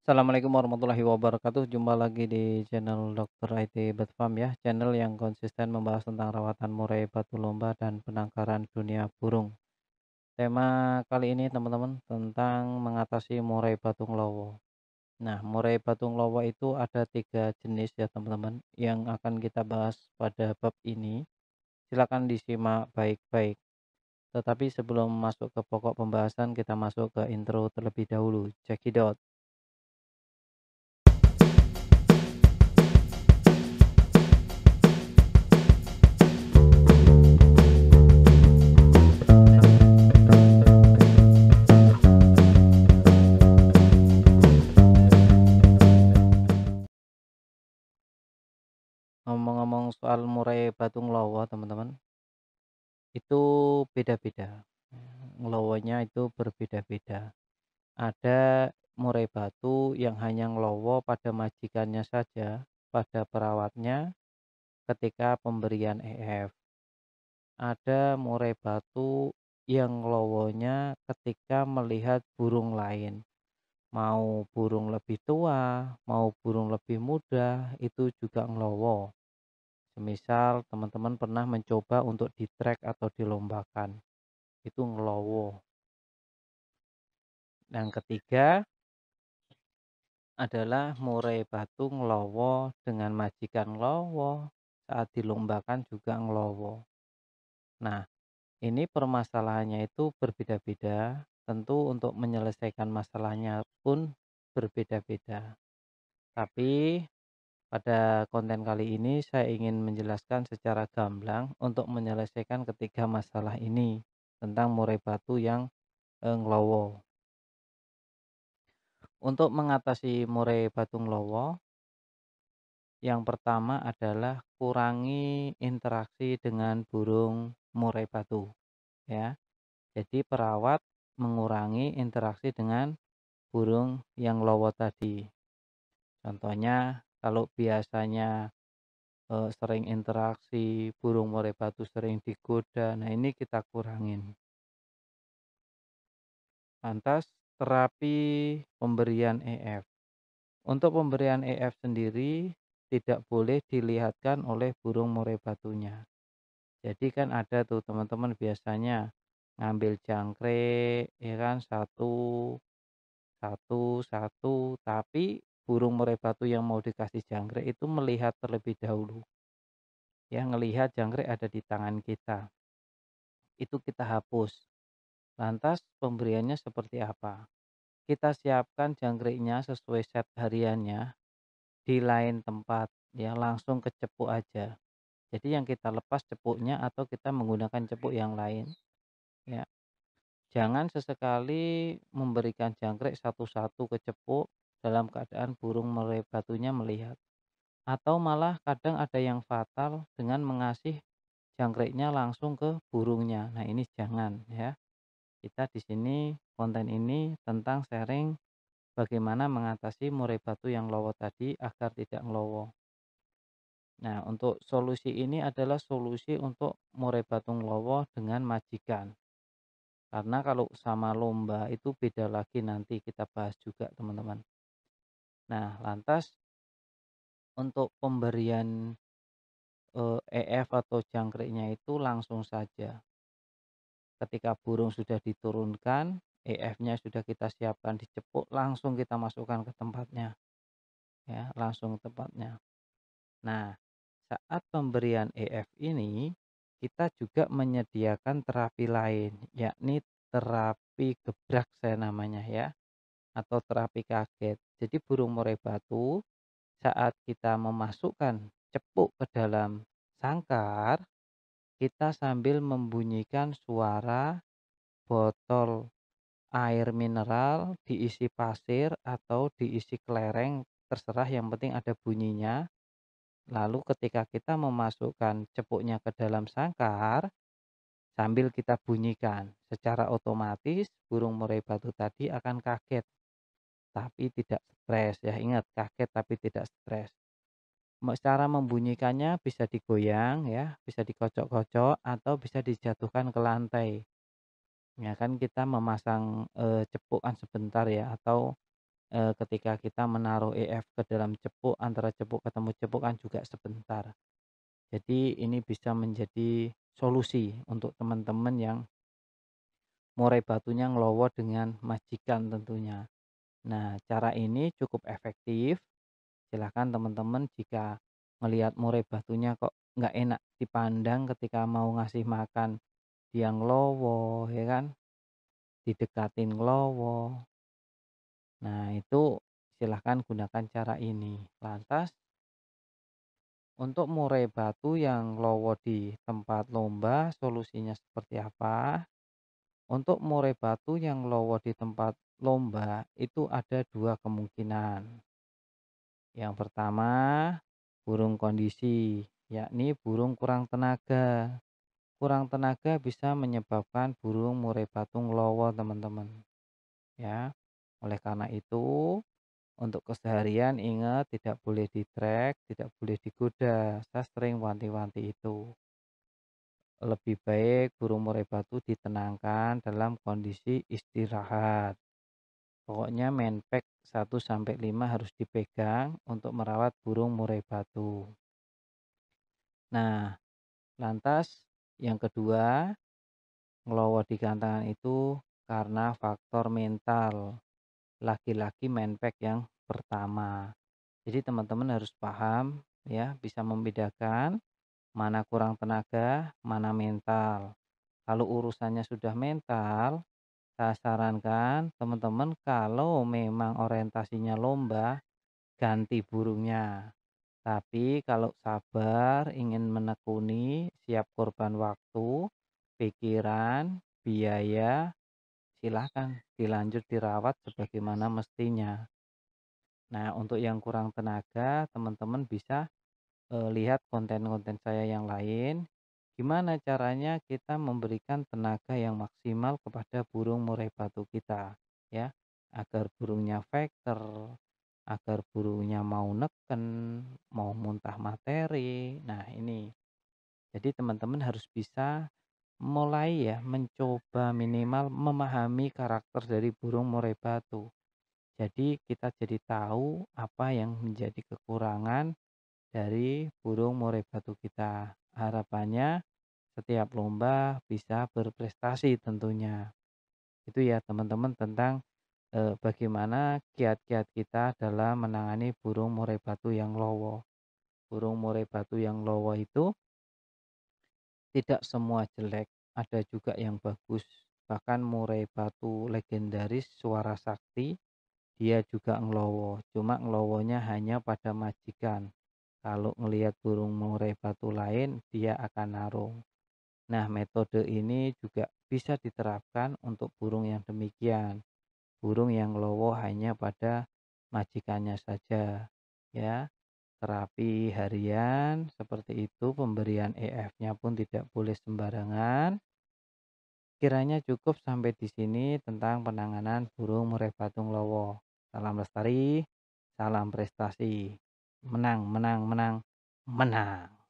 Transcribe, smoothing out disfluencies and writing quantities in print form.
Assalamualaikum warahmatullahi wabarakatuh. Jumpa lagi di channel Dokter IT Bedfarm ya, channel yang konsisten membahas tentang rawatan murai batu lomba dan penangkaran dunia burung. Tema kali ini teman-teman tentang mengatasi murai batung lowo. Nah, murai batung lowo itu ada tiga jenis ya teman-teman yang akan kita bahas pada bab ini. Silakan disimak baik-baik. Tetapi sebelum masuk ke pokok pembahasan, kita masuk ke intro terlebih dahulu. Cekidot. Ngomong-ngomong soal murai batung lowo teman-teman, itu beda-beda. Ngelowonya itu berbeda-beda. Ada murai batu yang hanya ngelowo pada majikannya saja, pada perawatnya ketika pemberian EF. Ada murai batu yang ngelowonya ketika melihat burung lain. Mau burung lebih tua, mau burung lebih muda, itu juga ngelowo. Semisal teman-teman pernah mencoba untuk di-track atau dilombakan, itu ngelowo. Yang ketiga adalah murai batu ngelowo dengan majikan ngelowo, saat dilombakan juga ngelowo. Nah, ini permasalahannya itu berbeda-beda, tentu untuk menyelesaikan masalahnya pun berbeda-beda. Tapi pada konten kali ini saya ingin menjelaskan secara gamblang untuk menyelesaikan ketiga masalah ini tentang murai batu yang nglowo. Untuk mengatasi murai batu nglowo, yang pertama adalah kurangi interaksi dengan burung murai batu ya. Jadi perawat mengurangi interaksi dengan burung yang nglowo tadi. Contohnya kalau biasanya sering interaksi, burung murai batu sering digoda. Nah, ini kita kurangin. Lantas, terapi pemberian EF. Untuk pemberian EF sendiri tidak boleh dilihatkan oleh burung murai batunya. Jadi kan ada tuh teman-teman biasanya ngambil jangkrik ya kan satu satu satu tapi burung murai batu yang mau dikasih jangkrik itu melihat terlebih dahulu. Ya, ngelihat jangkrik ada di tangan kita. Itu kita hapus. Lantas pemberiannya seperti apa? Kita siapkan jangkriknya sesuai set hariannya di lain tempat ya, langsung ke cepuk aja. Jadi yang kita lepas cepuknya atau kita menggunakan cepuk yang lain ya. Jangan sesekali memberikan jangkrik satu-satu ke cepuk dalam keadaan burung murai batunya melihat. Atau malah kadang ada yang fatal dengan mengasih jangkriknya langsung ke burungnya. Nah, ini jangan ya. Kita di sini konten ini tentang sharing bagaimana mengatasi murai batu yang lowo tadi agar tidak ngelowo. Nah, untuk solusi ini adalah solusi untuk murai batu ngelowo dengan majikan. Karena kalau sama lomba itu beda lagi, nanti kita bahas juga teman-teman. Nah, lantas untuk pemberian EF atau jangkriknya itu langsung saja. Ketika burung sudah diturunkan, EF-nya sudah kita siapkan di cepuk, langsung kita masukkan ke tempatnya ya, langsung ke tempatnya. Nah, saat pemberian EF ini kita juga menyediakan terapi lain, yakni terapi gebrak saya namanya ya, atau terapi kaget. Jadi burung murai batu saat kita memasukkan cepuk ke dalam sangkar, kita sambil membunyikan suara botol air mineral diisi pasir atau diisi kelereng, terserah yang penting ada bunyinya. Lalu ketika kita memasukkan cepuknya ke dalam sangkar, sambil kita bunyikan, secara otomatis burung murai batu tadi akan kaget, tapi tidak stres ya. Ingat, kaget tapi tidak stres. Cara membunyikannya bisa digoyang ya, bisa dikocok-kocok atau bisa dijatuhkan ke lantai. Ya kan kita memasang cepuk kan sebentar ya, atau ketika kita menaruh EF ke dalam cepuk, antara cepuk ketemu cepuk kan juga sebentar. Jadi ini bisa menjadi solusi untuk teman-teman yang murai batunya ngelowo dengan majikan tentunya. Nah, cara ini cukup efektif. Silahkan teman-teman jika melihat murai batunya kok nggak enak dipandang ketika mau ngasih makan, dia ngelowo, ya kan? Didekatin ngelowo. Nah, itu silahkan gunakan cara ini. Lantas, untuk murai batu yang lowo di tempat lomba, solusinya seperti apa? Untuk murai batu yang lowo di tempat lomba, itu ada dua kemungkinan. Yang pertama, burung kondisi, yakni burung kurang tenaga. Kurang tenaga bisa menyebabkan burung murai batu ngelowo, teman-teman. Ya, oleh karena itu, untuk keseharian ingat tidak boleh di-track, tidak boleh digoda. Saya sering wanti-wanti itu. Lebih baik burung murai batu ditenangkan dalam kondisi istirahat. Pokoknya menpack 1 sampai 5 harus dipegang untuk merawat burung murai batu. Nah, lantas yang kedua, ngelowo di gantangan itu karena faktor mental. Laki-laki menpack yang pertama. Jadi teman-teman harus paham ya, bisa membedakan mana kurang tenaga, mana mental. Kalau urusannya sudah mental, saya sarankan teman-teman kalau memang orientasinya lomba, ganti burungnya. Tapi kalau sabar, ingin menekuni, siap korban waktu, pikiran, biaya, silahkan dilanjut dirawat sebagaimana mestinya. Nah, untuk yang kurang tenaga, teman-teman bisa lihat konten-konten saya yang lain. Gimana caranya kita memberikan tenaga yang maksimal kepada burung murai batu kita, ya, agar burungnya fighter, agar burungnya mau neken, mau muntah materi. Nah, ini. Jadi teman-teman harus bisa mulai ya mencoba minimal memahami karakter dari burung murai batu. Jadi kita jadi tahu apa yang menjadi kekurangan dari burung murai batu kita. Harapannya setiap lomba bisa berprestasi tentunya. Itu ya teman-teman tentang bagaimana kiat-kiat kita dalam menangani burung murai batu yang lowo. Burung murai batu yang lowo itu tidak semua jelek, ada juga yang bagus. Bahkan murai batu legendaris Suara Sakti dia juga ngelowo, cuma ngelowonya hanya pada majikan. Kalau ngelihat burung murai batu lain, dia akan narung. Nah, metode ini juga bisa diterapkan untuk burung yang demikian. Burung yang ngelowo hanya pada majikannya saja. Ya, terapi harian seperti itu, pemberian EF-nya pun tidak boleh sembarangan. Kiranya cukup sampai di sini tentang penanganan burung murai batu ngelowo. Salam lestari, salam prestasi. Menang, menang, menang, menang.